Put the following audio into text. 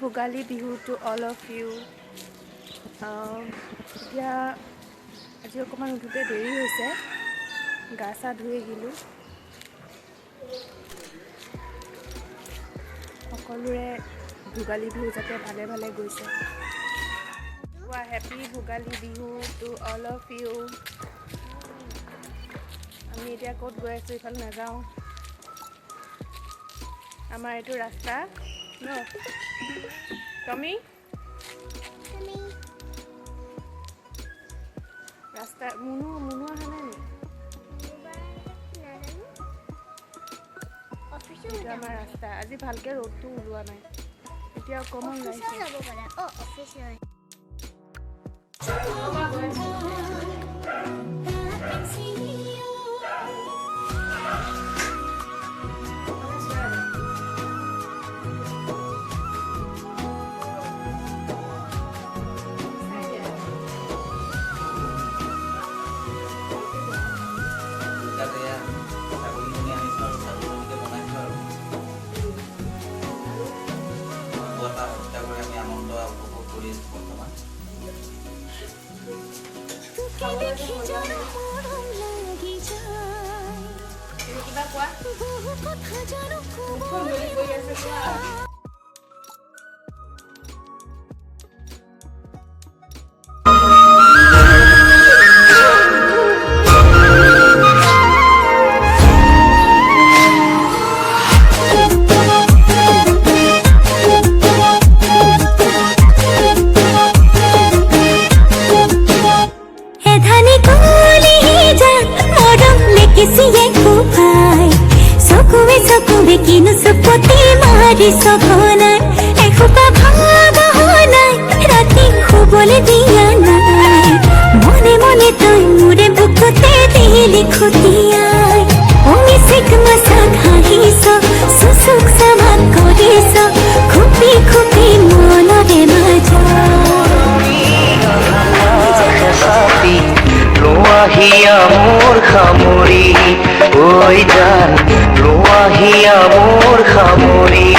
Bhogali Bihu to all of you. এতিয়া আজি অকণমান উঠোতে দেৰি হৈছে, গা চা ধুই আহিলোঁ। সকলোৰে ভোগালী বিহু যাতে ভালে ভালে গৈছে। Happy Bhogali Bihu to all of you. আমি এতিয়া ক'ত গৈ আছোঁ, ইফালে নাযাওঁ। আমাৰ এইটো ৰাস্তা ন টমি, ৰাস্তা মুনু অহা নাই নি? এইটো আমাৰ ৰাস্তা। আজি ভালকৈ ৰ'দটো ওলোৱা নাই, এতিয়া অকণমান ওলাইছে। মনে মনে তই মোৰে বুকুতে দিলি খুটিয়াই, মাছাত হাঁহিছ, চুচুক চামাক কৰিছ, খুপি খুপি মনৰে লোৱাহিয়া মোৰ সামৰি, ঐ জান লোৱাহিয়া মোৰ সামৰি।